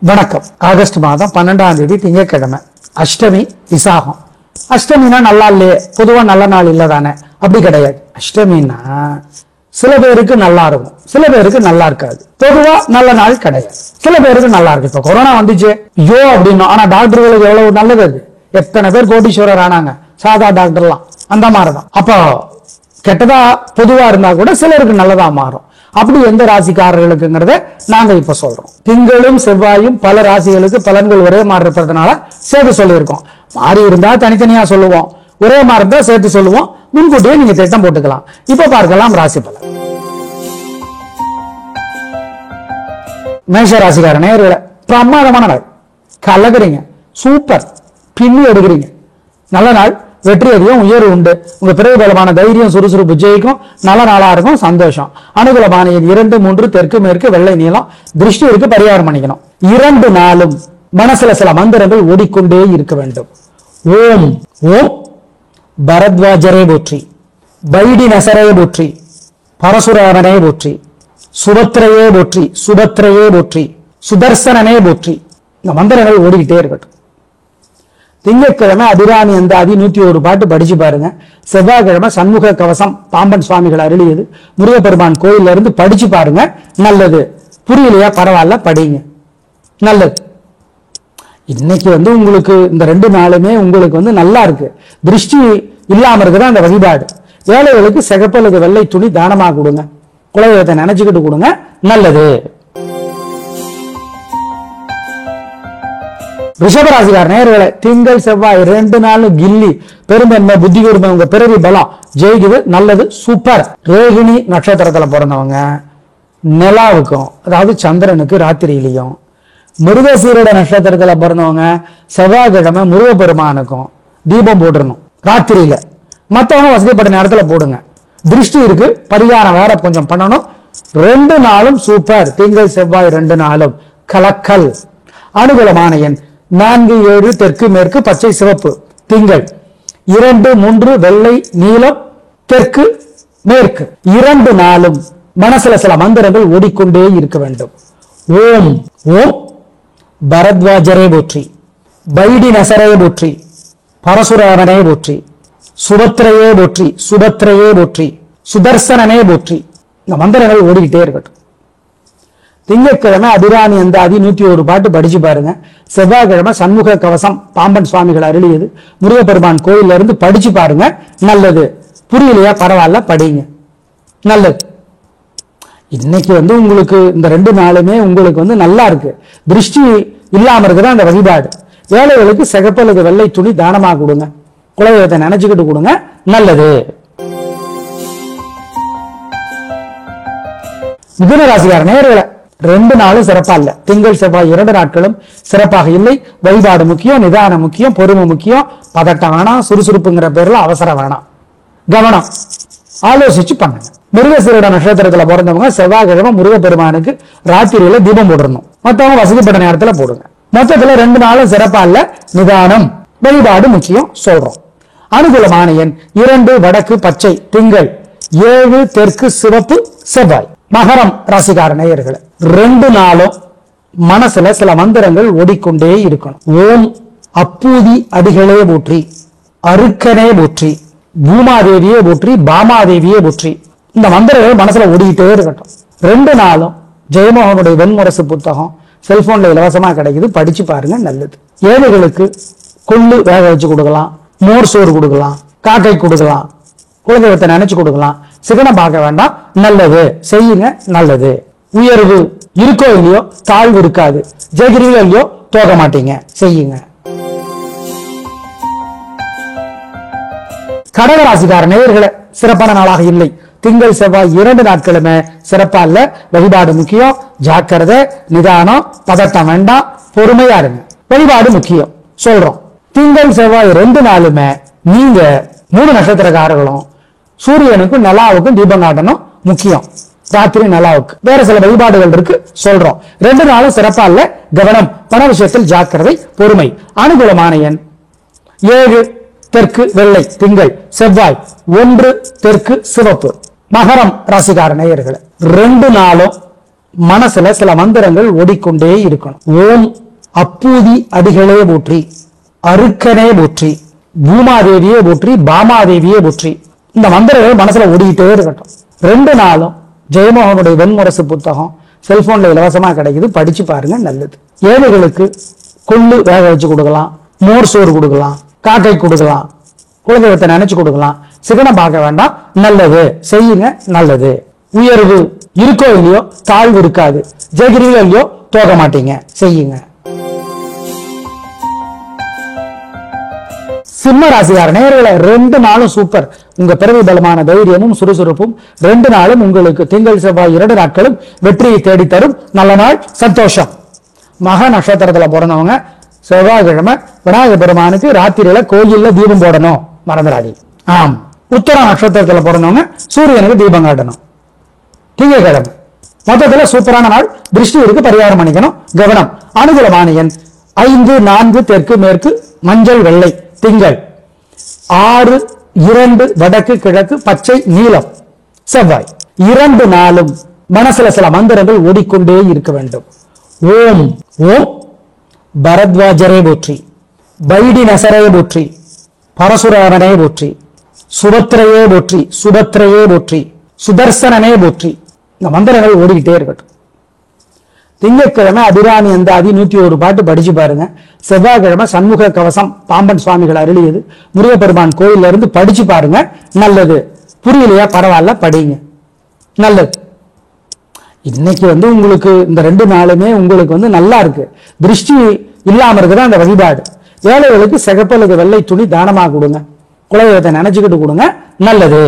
வணக்கம். ஆகஸ்ட் மாதம் 12ஆம் தேதி திங்கட்கிழமை, அஷ்டமி விசாகம். அஷ்டமினா நல்லா இல்லையே, பொதுவா நல்ல நாள் இல்லதானே? அப்படி கிடையாது. அஷ்டமினா சில பேருக்கு நல்லா இருக்கும், சில பேருக்கு நல்லா இருக்காது. பொதுவா நல்ல நாள் கிடையாது. சில பேருக்கு நல்லா இருக்கு. இப்ப கொரோனா வந்துச்சு ஐயோ அப்படின்னு, ஆனா டாக்டர்களுக்கு எவ்வளவு நல்லது அது. எத்தனை பேர் கோடீஸ்வரர் ஆனாங்க, சாதா டாக்டர்லாம். அந்த மாதிரிதான். அப்போ கெட்டதா பொதுவா இருந்தா கூட சிலருக்கு நல்லதா மாறும். அப்படி எந்த ராசிக்காரர்களுக்குங்கிறத நாங்க இப்ப சொல்றோம். திங்களும் செவ்வாயும் பல ராசிகளுக்கு பலன்கள் ஒரே மாதிரி இருப்பதனால சேர்த்து சொல்லியிருக்கோம். மாறி இருந்தா தனித்தனியா சொல்லுவோம், ஒரே மாதிரி இருந்தா சேர்த்து சொல்லுவோம். முன்கூட்டியே நீங்க திட்டம் போட்டுக்கலாம். இப்ப பார்க்கலாம் ராசி பலன். மேஷ ராசிக்கார நேயர்களே, பிரமாதமான நாள். கலகுறீங்க, சூப்பர், பின்னி எடுக்கிறீங்க. நல்ல நாள், வெற்றி அதிகம், உயர்வு உண்டு. உங்க பிறகு பலமான தைரியம், சுறுசுறுப்பு ஜெயிக்கும். நல்ல நாளா இருக்கும், சந்தோஷம். அனுகூலமான 2, 3 தெற்கு மேற்கு வெள்ளை நீளம். திருஷ்டி இருக்கு, பரிகாரம் பண்ணிக்கணும். 2 நாளும் மனசுல சில மந்திரங்கள் ஓடிக்கொண்டே இருக்க வேண்டும். ஓம் ஓம் பரத்வாஜரே போற்றி, பைடி நசரே போற்றி, பரசுராமனே போற்றி, சுபத்ரையே போற்றி, சுபத்ரையே போற்றி, சுதர்சனனே போற்றி. இந்த மந்திரங்கள் ஓடிக்கிட்டே இருக்கட்டும். திங்கட்கிழமை அபிராமி அந்தாதி 101 பாட்டு படிச்சு பாருங்க. செவ்வாய்க்கிழமை சண்முக கவசம் பாம்பன் சுவாமிகள் அருளியது முருகப்பெருமான் கோயில்ல இருந்து படிச்சு பாருங்க. நல்லது. புரியலையா, பரவாயில்ல, படிங்க. நல்லது. இன்னைக்கு உங்களுக்கு இந்த 2 நாளுமே உங்களுக்கு நல்லா இருக்கு. திருஷ்டி இல்லாம இருக்குதான் அந்த வழிபாடு. ஏழைகளுக்கு சிகப்பலுக்கு வெள்ளை துணி தானமா கொடுங்க. குலதெய்வத்தை நினைச்சுக்கிட்டு கொடுங்க. நல்லது. ரிஷபராசிக்கார நேயர்களே, திங்கள் செவ்வாய் 2 நாளும் கில்லி, பெருந்தன்மை, புத்தி கூர்மை, உங்க பிறவி பலம் ஜெயிக்குது. நல்லது, சூப்பர். ரோகிணி நட்சத்திரத்துல பிறந்தவங்க நிலாவுக்கும், அதாவது சந்திரனுக்கு ராத்திரியிலையும், மிருகசீரோட நட்சத்திரத்துல பிறந்தவங்க செவ்வாய்க்கிழமை முருகப்பெருமானுக்கும் தீபம் போட்டுறணும் ராத்திரியில. மற்றவங்க வசதிப்பட்ட நேரத்துல போடுங்க. திருஷ்டி இருக்கு, பரிகாரம் வேற கொஞ்சம் பண்ணணும். 2 நாளும் சூப்பர். திங்கள் செவ்வாய் 2 நாளும் கலக்கல். அனுகூலமான எண் 4, 7 தெற்கு மேற்கு பச்சை சிவப்பு. திங்கள் 2, 3 வெள்ளை நீலம் தெற்கு மேற்கு. 2 நாளும் மனசுல சில மந்திரங்கள் ஓடிக்கொண்டே இருக்க வேண்டும். ஓம் ஓம் பரத்வாஜரே போற்றி, பைடி நசரே போற்றி, பரசுராமனே போற்றி, சுபத்ரையே போற்றி, சுபத்ரையே போற்றி, சுதர்சனனே போற்றி. இந்த மந்திரங்கள் ஓடிக்கிட்டே இருக்கட்டும். திங்கட்கிழமை அபிராமி அந்தாதி 101 பாட்டு படிச்சு பாருங்க. செவ்வாய்க்கிழமை சண்முக கவசம் பாம்பன் சுவாமிகள் அருளியது முருகப்பெருமான் கோயில்ல இருந்து படிச்சு பாருங்க. நல்லது. புரியலையா, பரவாயில்ல, படிங்க. நல்லது. இன்னைக்கு உங்களுக்கு இந்த 2 நாளுமே உங்களுக்கு நல்லா இருக்கு. திருஷ்டி இல்லாம இருக்குதான் அந்த வழிபாடு. ஏழைகளுக்கு சிகப்பலுக்கு வெள்ளை துணி தானமா கொடுங்க. குலதெய்வத்தை நினைச்சுக்கிட்டு கொடுங்க. நல்லது. மிதுன ராசிக்கார நேயர்களே, 2 நாளும் சிறப்பா இல்ல. திங்கள் செவ்வாய் 2 நாட்களும் சிறப்பாக இல்லை. வழிபாடு முக்கியம், நிதானம் முக்கியம், பொறுமை முக்கியம். பதட்டம் வேணாம், சுறுசுறுப்புங்கிற பேர்ல அவசரம் வேணாம். கவனம், ஆலோசிச்சு பண்ணுங்க. மிருகசீரோட நட்சத்திரத்துல பிறந்தவங்க செவ்வாய்க்கிழமை முருகப்பெருமானுக்கு ராத்திரியில தீபம் போடணும். மற்றவங்க வசதிப்பட்ட நேரத்துல போடுங்க. மொத்தத்துல 2 நாளும் சிறப்பா இல்ல. நிதானம், வழிபாடு முக்கியம் சொல்றோம். அனுகூலமான எண் 2 வடக்கு பச்சை. திங்கள் 7 தெற்கு சிவப்பு செவ்வாய். மகரம் ராசிக்கார நேயர்களே, 2 நாளும் மனசுல சில மந்திரங்கள் ஓடிக்கொண்டே இருக்கணும். ஓம் அப்பூதி அடிகளே போற்றி, அருக்கனே போற்றி, பூமாதேவியே போற்றி, பாமாதேவியே போற்றி. இந்த மந்திரங்கள் மனசுல ஓடிக்கிட்டே இருக்கட்டும். 2 நாளும் ஜெயமோகனுடைய வெண்முரசு புத்தகம் செல்போன்ல இலவசமா கிடைக்குது, படிச்சு பாருங்க. நல்லது. ஏழைகளுக்கு கொள்ளு வேக வச்சு கொடுக்கலாம், மோர் சோறு கொடுக்கலாம், காக்கை கொடுக்கலாம், குலதெய்வத்தை நினைச்சு கொடுக்கலாம். சிகனம் பார்க்க வேண்டாம். நல்லது செய்யுங்க. நல்லது. உயர்வு இருக்கோ இல்லையோ, தாழ்வு இருக்காது. ஜெயிக்கிறீங்களோ இல்லையோ, தோக்க மாட்டீங்க. செய்யுங்க. கடகராசிக்கார நேயர்களே, சிறப்பான நாளாக இல்லை. திங்கள் செவ்வாய் 2 நாட்களுமே சிறப்பா இல்ல. வழிபாடு முக்கியம், ஜாக்கிரதை, நிதானம், பதட்டம் வேண்டாம், பொறுமையா இருங்க. வழிபாடு முக்கியம் சொல்றோம். திங்கள் செவ்வாய் 2 நாளுமே நீங்க 3 நட்சத்திரக்காரர்களும் சூரியனுக்கும் நிலாவுக்கும் தீபம் காட்டணும். முக்கியம். ராத்திரி நிலாவுக்கு வேற சில வழிபாடுகள் இருக்கு சொல்றோம். 2 நாளும் சிறப்பா இல்ல. கவனம், பண விஷயத்தில் ஜாக்கிரதை, பொறுமை. அனுகூலமான எண் 7 தெற்கு வெள்ளை. திங்கள் செவ்வாய் 1 தெற்கு சிவப்பு. மகரம் ராசிக்கார நேயர்களே, 2 நாளும் மனசுல சில மந்திரங்கள் ஓடிக்கொண்டே இருக்கணும். ஓம் அப்பூதி அடிகளே போற்றி, அருக்கனே போற்றி, பூமாதேவியே போற்றி, பாமாதேவியே போற்றி. இந்த மந்திரங்கள் மனசுல ஓடிக்கிட்டே இருக்கட்டும். 2 நாளும் ஜெயமோகனுடைய வெண்முரசு புத்தகம் செல்போன்ல இலவசமா கிடைக்குது, படிச்சு பாருங்க, நல்லது. ஏழைகளுக்கு கொள்ளு வேக வச்சு கொடுக்கலாம், மோர் சோறு கொடுக்கலாம், காக்கை கொடுக்கலாம், குலதெய்வத்தை நினைச்சு கொடுக்கலாம். சிகனம் பார்க்க வேண்டாம், நல்லது செய்யுங்க, நல்லது. உயர்வு இருக்கோ இல்லையோ தாழ்வு இருக்காது, ஜெயிக்கிறீங்களோ இல்லையோ தோக்க மாட்டீங்க, செய்யுங்க. சிம்ம ராசியார் நேயர்களே, 2 நாளும் சூப்பர். உங்க பிறவி பலமான தைரியமும் சுறுசுறுப்பும் 2 நாளும் உங்களுக்கு திங்கள் செவ்வாய் 2 நாட்களும் வெற்றியை தேடி தரும் நல்ல நாள், சந்தோஷம். மக நட்சத்திரத்துல பிறந்தவங்க செவ்வாய்க்கிழமை விநாயகர் பெருமானுக்கு ராத்திரியில கோயில்ல தீபம் போடணும், மறந்துடாதீங்க. ஆம். உத்தர நட்சத்திரத்துல பிறந்தவங்க சூரியனுக்கு தீபம் காட்டணும். திங்கட்கிழமை மொத்தத்துல சூப்பரான நாள். திருஷ்டி இருக்கு, பரிகாரம் பண்ணிக்கணும், கவனம். அனுகூலமான எண் 5, 4 தெற்கு மேற்கு மஞ்சள் வெள்ளை. திங்கள் 6, 2 வடக்கு கிழக்கு பச்சை நீலம். செவ்வாய் 2 நாளும் மனசுல சில மந்திரங்கள் ஓடிக்கொண்டே இருக்க வேண்டும். ஓம் ஓம் பரத்வாஜரே போற்றி, பைடி நசரே போற்றி, பரசுராமனே போற்றி, சுபத்ரையே போற்றி, சுபத்ரையே போற்றி, சுதர்சனனே போற்றி. இந்த மந்திரங்கள் ஓடிக்கிட்டே இருக்கட்டும். திங்கட்கிழமை அபிராமி அந்தாதி 101 பாட்டு படிச்சு பாருங்க. செவ்வாய்க்கிழமை சண்முக கவசம் பாம்பன் சுவாமிகள் அருளியது முருகப்பெருமான் கோயில்ல இருந்து படிச்சு பாருங்க, நல்லது. புரியலையா பரவாயில்ல, படிங்க, நல்லது. இன்னைக்கு உங்களுக்கு இந்த 2 நாளுமே உங்களுக்கு நல்லா இருக்கு. திருஷ்டி இல்லாம இருக்குதான் அந்த வழிபாடு. ஏழைகளுக்கு சிகப்பலுக்கு வெள்ளை துணி தானமா கொடுங்க, குலதெய்வத்தை நினைச்சுக்கிட்டு கொடுங்க, நல்லது.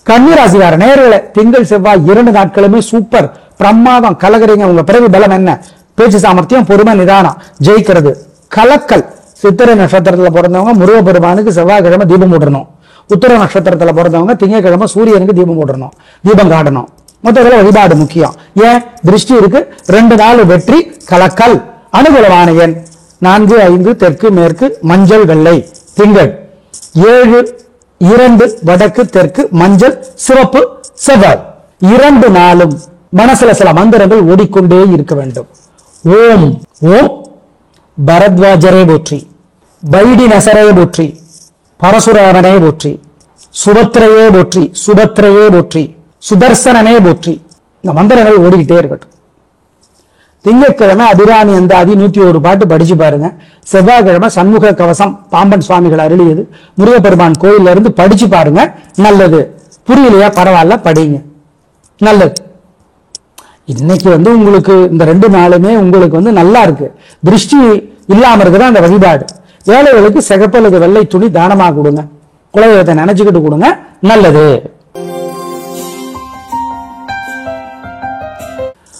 கன்னிராசிக்கார நேயர்களே, திங்கள் செவ்வாய் 2 நாட்களுமே சூப்பர், பிரமாதம், கலகரிங்க. உங்க பிறகு பலம் என்ன? பேச்சு சாமர்த்தியம், பொறுமை, நிதானம், ஜெயிக்கிறது, கலக்கல். சித்திரை நட்சத்திரத்துல பிறந்தவங்க முருகப்பெருமானுக்கு செவ்வாய்க்கிழமை தீபம் போடணும். உத்தர நட்சத்திரத்துல பிறந்தவங்க திங்கட்கிழமை சூரியனுக்கு தீபம் போடணும், தீபம் காட்டணும். மொத்தத்துல வழிபாடு முக்கியம். ஏன்? திருஷ்டி இருக்கு. 2 நாள் வெற்றி, கலக்கல். அனுகூலமான எண் 4, 5 தெற்கு மேற்கு மஞ்சள் வெள்ளை. திங்கள் 7, 2 வடக்கு தெற்கு மஞ்சள் சிவப்பு. செவ்வாய் 2 நாளும் மனசுல சில மந்திரங்கள் ஓடிக்கொண்டே இருக்க வேண்டும். ஓம் ஓம் பரத்வாஜரே போற்றி, பைடி நசரே போற்றி, பரசுராமனே போற்றி, சுபத்ரையே போற்றி, சுபத்ரையே போற்றி, சுதர்சனனே போற்றி. இந்த மந்திரங்கள் ஓடிக்கிட்டே இருக்கட்டும். திங்கட்கிழமை அபிராமி அந்தாதி 101 பாட்டு படிச்சு பாருங்க. செவ்வாய்க்கிழமை சண்முக கவசம் பாம்பன் சுவாமிகள் அருளியது முருகப்பெருமான் கோயில்ல இருந்து படிச்சு பாருங்க, நல்லது. புரியலையா பரவாயில்ல, படிங்க, நல்லது. இன்னைக்கு உங்களுக்கு இந்த 2 நாளுமே உங்களுக்கு நல்லா இருக்கு. திருஷ்டி இல்லாம இருக்குதான் அந்த வழிபாடு. ஏழைகளுக்கு சிகப்பலுக்கு வெள்ளை துணி தானமா கொடுங்க, குலதெய்வத்தை நினைச்சுக்கிட்டு கொடுங்க, நல்லது.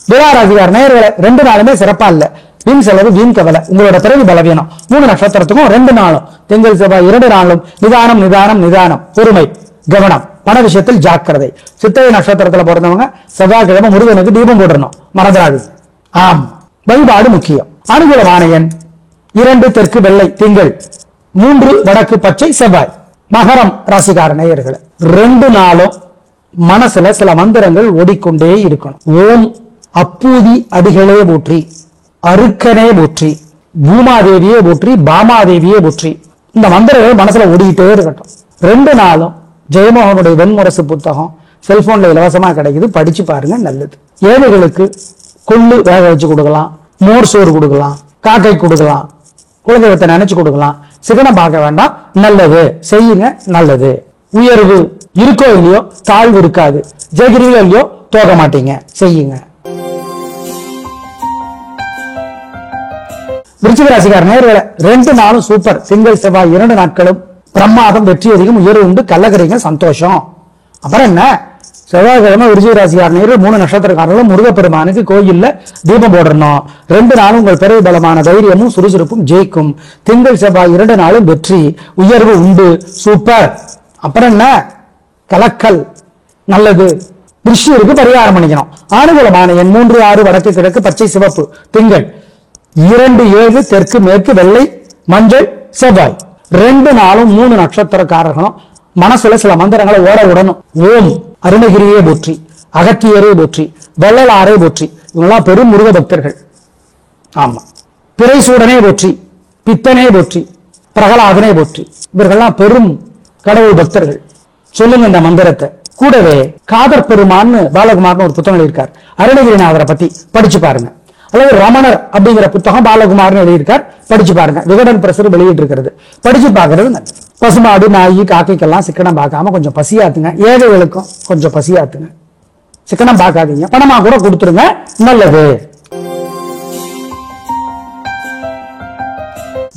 துளாராசிக்கார நேயர்களே, 2 நாளுமே சிறப்பா இல்ல. வீண் செலவு, வீண் கவலை, உங்களோட பிறகு பலவீனம். 3 நட்சத்திரத்துக்கும் 2 நாளும் திங்கள் செவ்வாய் 2 நாளும் நிதானம் நிதானம் நிதானம், பொறுமை, கவனம், பண விஷயத்தில் ஜாக்கிரதை. சித்திரை நட்சத்திரத்துல பிறந்தவங்க செவ்வாய்க்கிழமை முருகனுக்கு தீபம் போடணும், மறந்துடாது. ஆம், வழிபாடு முக்கியம். அனுகூலமான எண் 2 தெற்கு வெள்ளை. திங்கள் 3 வடக்கு பச்சை. செவ்வாய். மகரம் ராசிக்கார நேயர்களே, 2 நாளும் மனசுல சில மந்திரங்கள் ஓடிக்கொண்டே இருக்கணும். ஓம் அப்பூதி அடிகளே போற்றி, அருக்கனே போற்றி, பூமாதேவியே போற்றி, பாமாதேவியே போற்றி. இந்த மந்திரங்கள் மனசுல ஓடிக்கிட்டே இருக்கட்டும். 2 நாளும் ஜெயமோகனுடைய வெண்முரசு புத்தகம் செல்போன்ல இலவசமா கிடைக்குது, படிச்சு பாருங்க, நல்லது. ஏழைகளுக்கு கொள்ளு வேக வச்சு கொடுக்கலாம், மோர் சோறு கொடுக்கலாம், காக்கை கொடுக்கலாம், குலதெய்வத்தை நினைச்சு கொடுக்கலாம். சிகனம் பார்க்க வேண்டாம், நல்லது செய்யுங்க, நல்லது. உயர்வு இருக்கோ இல்லையோ தாழ்வு இருக்காது, ஜெயிக்கிறீங்களோ இல்லையோ தோக்க மாட்டீங்க, செய்யுங்க. விருச்சிக ராசிக்கார நேயர்களே, 2 நாளும் சூப்பர். திங்கள் செவ்வாய் 2 நாட்களும் பிரமாதம், வெற்றி அதிகம், உயர்வு உண்டு, கள்ளக்கரைங்க, சந்தோஷம். அப்புறம் என்ன? செவ்வாய்க்கிழமை விருச்சிக ராசிக்கார நேயர்கள் 3 நட்சத்திரக்காரர்களும் முருகப்பெருமானுக்கு கோயில்ல தீபம் போடணும். 2 நாளும் உங்கள் பிறகு பலமான தைரியமும் சுறுசுறுப்பும் ஜெயிக்கும். திங்கள் செவ்வாய் 2 நாளும் வெற்றி, உயர்வு உண்டு, சூப்பர். அப்புறம் என்ன? கலக்கல், நல்லது. திருஷ்டிக்கு பரிகாரம் பண்ணிக்கணும். அனுகூலமான எண் 3, 6 வடக்கு கிழக்கு பச்சை சிவப்பு. திங்கள் 2, 7 தெற்கு மேற்கு வெள்ளை மஞ்சள். செவ்வாய் 2 நாளும் 3 நட்சத்திரக்காரர்களும் மனசுல சில மந்திரங்களை ஓட விடணும். ஓம் அருணகிரியே போற்றி, அகத்தியரே போற்றி, வள்ளலாரே போற்றி. இவங்கெல்லாம் பெரும் முருக பக்தர்கள். ஆமா. பிறைசூடனே போற்றி, பித்தனே போற்றி, பிரகலாதனே போற்றி. இவர்கள்லாம் பெரும் கடவுள் பக்தர்கள். சொல்லுங்க இந்த மந்திரத்தை. கூடவே காதர் பெருமான்னு பாலகுமார்னு ஒரு புத்தகம் எழுதியிருக்கார். அருணகிரிநாதரை பத்தி படிச்சு பாருங்க. அல்லது ரமணர் அப்படிங்கிற புத்தகம் பாலகுமார்னு எழுதியிருக்கார், படிச்சு பாருங்க. விகடன் பிரசுரம் வெளியிட்டு இருக்கிறது, படிச்சு பாக்குறது நல்லது. பசுமாடு, நாய், காக்கைக்கெல்லாம் சிக்கனம் பார்க்காம கொஞ்சம் பசியாத்துங்க. ஏழைகளுக்கும் கொஞ்சம் பசியாத்துங்க. சிக்கனம் பார்க்காதீங்க, பணமா கூட கொடுத்துருங்க, நல்லது.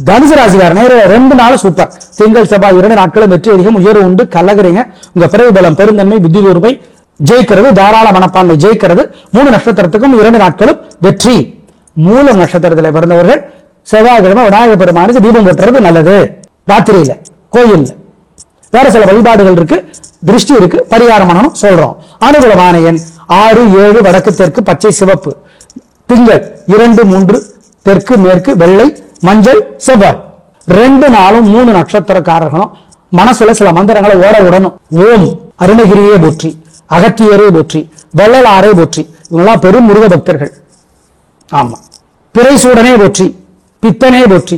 தனுசு ராசிக்கார நேரம் 2 நாள் சூப்பர். திங்கள் செவ்வாய் 2 நாட்களும் வெற்றி அதிகம், உயர்வு உண்டு, கலகுறீங்க. உங்க பிறகு பலம், பெருந்தன்மை, புத்தி கூர்மை ஜெயிக்கிறது, தாராள மனப்பான்மை ஜெயிக்கிறது. 3 நட்சத்திரத்துக்கும் 2 நாட்களும் வெற்றி. மூலம் நட்சத்திரத்தில் பிறந்தவர்கள் செவ்வாய்க்கிழமை விநாயகர் பெருமானுக்கு தீபம் கட்டுறது நல்லது. ராத்திரியில கோயில்ல வேற சில வழிபாடுகள் இருக்கு, திருஷ்டி இருக்கு, பரிகாரம் பண்ணணும் சொல்றோம். அனுகூலமான எண் 6, 7, வடக்கு தெற்கு, பச்சை சிவப்பு. திங்கள் 2, 3, தெற்கு மேற்கு, வெள்ளை மஞ்சள் செவ்வாய். 2 நாளும் 3 நட்சத்திரக்காரர்களும் மனசுல சில மந்திரங்களை ஓட விடணும். ஓம் அருணகிரியே போற்றி, அகத்தியரே போற்றி, வள்ளலாரே போற்றி. இவங்கெல்லாம் பெரும் முருக பக்தர்கள். ஆமா. பிறைசூடனே போற்றி, பித்தனே போற்றி,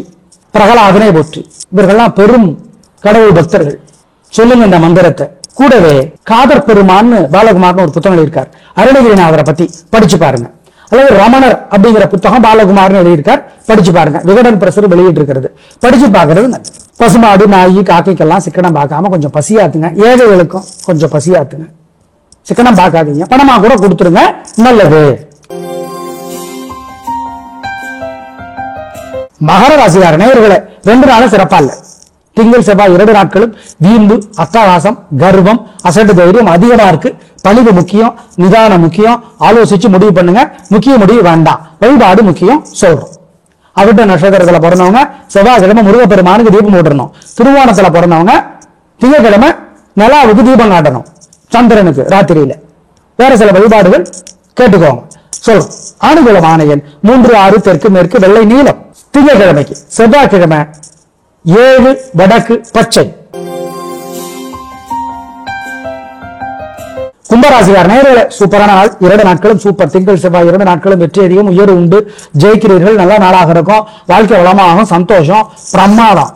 பிரகலாதனே போற்றி. இவர்கள்லாம் பெரும் கடவுள் பக்தர்கள். சொல்லுங்க இந்த மந்திரத்தை. கூடவே காதர் பெருமான்னு பாலகுமார்னு ஒரு புத்தகம் எழுதியிருக்கார். அருணகிரிநாதரை பத்தி படிச்சு பாருங்க. அல்லது ரமணர் அப்படிங்கிற புத்தகம் பாலகுமார்னு எழுதியிருக்கார், படிச்சு பாருங்க. விகடன் பிரசுரம் வெளியிட்டு இருக்கிறது, படிச்சு பாக்குறது நல்லது. பசுமாடு, நாய், காக்கைக்கெல்லாம் சிக்கனம் பார்க்காம கொஞ்சம் பசியாத்துங்க. ஏழைகளுக்கும் கொஞ்சம் பசியாத்துங்க. சிக்கனம் பார்க்காதீங்க, பணமா கூட கொடுத்துருங்க, நல்லது. மகர ராசிக்கார நேயர்களே 2 நாளும் சிறப்பா இல்ல. திங்கள் செவ்வாய் 2 நாட்களும் வீம்பு, அட்டகாசம், கர்வம், அசட்டு தைரியம் அதிகமா இருக்கு. பணிவு முக்கியம், நிதானம் முக்கியம். ஆலோசிச்சு முடிவு பண்ணுங்க, முக்கிய முடிவு வேண்டாம். வழிபாடு முக்கியம் சொல்றோம். அவிட்ட நட்சத்திரத்துல பிறந்தவங்க செவ்வாய்க்கிழமை முருகப்பெருமானுக்கு தீபம் போட்டுறணும். திருவோணத்துல பிறந்தவங்க திங்கக்கிழமை நிலாவுக்கு தீபம் காட்டணும், சந்திரனுக்கு ராத்திரியில. வேற சில வழிபாடுகள் கேட்டுக்கோங்க சொல்றோம். அனுகூலமான எண் 3, 6, தெற்கு மேற்கு, வெள்ளை நீலம். திங்கக்கிழமைக்கு செவ்வாய்க்கிழமை 7, வடக்கு பச்சை. கும்பராசிக்கார நேயர்களே சூப்பரான நாள். 2 நாட்களும் சூப்பர். திங்கள் செவ்வாய் 2 நாட்களும் வெற்றி அதிகம், உயர்வு உண்டு, ஜெயிக்கிறீர்கள், நல்ல நாளாக இருக்கும். வாழ்க்கை வளமாகும், சந்தோஷம், பிரமாதம்.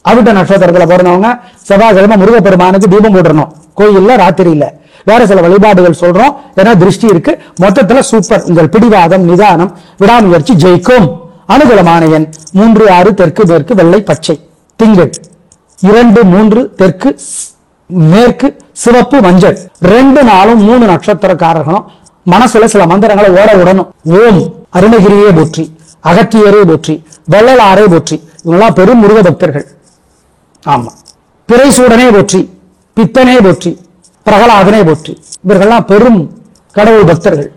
அவிட்ட நட்சத்திரத்துல பிறந்தவங்க செவ்வாய்க்கிழமை முருகப்பெருமானுக்கு தீபம் போட்டுறணும், கோயில்ல ராத்திரியில. வேற சில வழிபாடுகள் சொல்றோம், ஏன்னா திருஷ்டி இருக்கு. மொத்தத்துல சூப்பர். உங்கள் பிடிவாதம், நிதானம், விடாமுயற்சி ஜெயிக்கும். அனுகூலமான எண் 3, 6, தெற்கு மேற்கு, வெள்ளை பச்சை. திங்கள் 2, 3, தெற்கு மேற்கு, சிவப்பு மஞ்சள். 2 நாளும் 3 நட்சத்திரக்காரர்களும் மனசுல சில மந்திரங்களை ஓட விடணும். ஓம் அருணகிரியே போற்றி, அகத்தியரே போற்றி, வள்ளலாரே போற்றி. இவங்கெல்லாம் பெரும் முருக பக்தர்கள். ஆமா. பிறைசூடனே போற்றி, பித்தனே போற்றி, பிரகலாதனே போற்றி. இவர்கள்லாம் பெரும் கடவுள் பக்தர்கள்.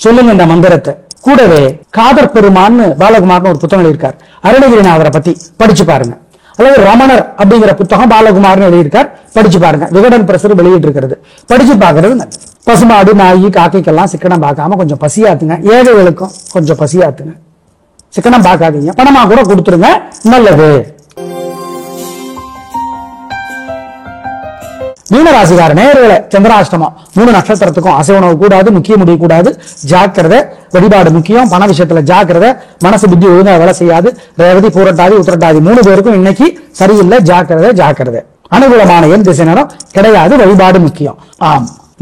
சொல்லுங்க இந்த மந்திரத்தை. கூடவே காதர் பெருமான்னு பாலகுமார்னு ஒரு புத்தகம் எழுதியிருக்கார். அருணகிரிநாதரை பத்தி படிச்சு பாருங்க. அல்லது ரமணர் அப்படிங்கிற புத்தகம் பாலகுமார்னு எழுதியிருக்கார், படிச்சு பாருங்க. விகடன் பிரசுரம் வெளியிட்டு இருக்கிறது, படிச்சு பாக்குறது நல்லது. பசுமாடு, நாய், காக்கைக்கெல்லாம் சிக்கனம் பார்க்காம கொஞ்சம் பசியாத்துங்க. ஏழைகளுக்கும் கொஞ்சம் பசியாத்துங்க. சிக்கனம் பார்க்காதீங்க, பணமா கூட கொடுத்துருங்க, நல்லது. மீனராசிக்கார நேயர்களே சந்திராஷ்டமம் 3 நட்சத்திரத்துக்கும் அசைவ உணவு கூடாது, முக்கிய முடிவு கூடாது, ஜாக்கிரதை. வழிபாடு முக்கியம், பண விஷயத்துல ஜாக்கிரதை. மனசு புத்தி ஒழுங்கா வேலை செய்யாது. ரேவதி, பூரட்டாதி, உத்திரட்டாதி 3 பேருக்கும் இன்னைக்கு சரியில்லை, ஜாக்கிரதை ஜாக்கிரதை. அனுகூலமான எண் திசை நேரம் கிடையாது, வழிபாடு முக்கியம்.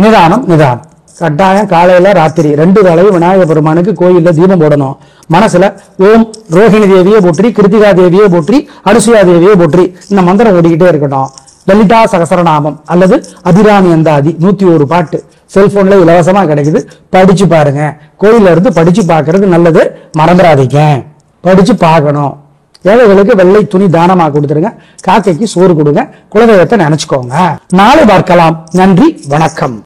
நிதானம் நிதானம். கட்டாயம் காலையில ராத்திரி 2 வேளையும் விநாயகர் பெருமானுக்கு கோயில்ல தீபம் போடணும். மனசுல ஓம் ரோஹிணி தேவியே போற்றி, கிருத்திகா தேவியே போற்றி, அனுசுயா தேவியே போற்றி இந்த மந்திரம் ஓடிக்கிட்டே இருக்கட்டும். லலிதா சகசரநாமம் அல்லது அபிராமி அந்தாதி 101 பாட்டு செல்போன்ல இலவசமா கிடைக்குது, படிச்சு பாருங்க. கோயில்ல இருந்து படிச்சு பாக்குறது நல்லது, மறந்துடாதீங்க. படிச்சு பார்க்கணும். ஏழைகளுக்கு வெள்ளை துணி தானமா கொடுத்துருங்க, காக்கைக்கு சோறு கொடுங்க, குலதெய்வத்தை நினைச்சுக்கோங்க. நாளை பார்க்கலாம். நன்றி, வணக்கம்.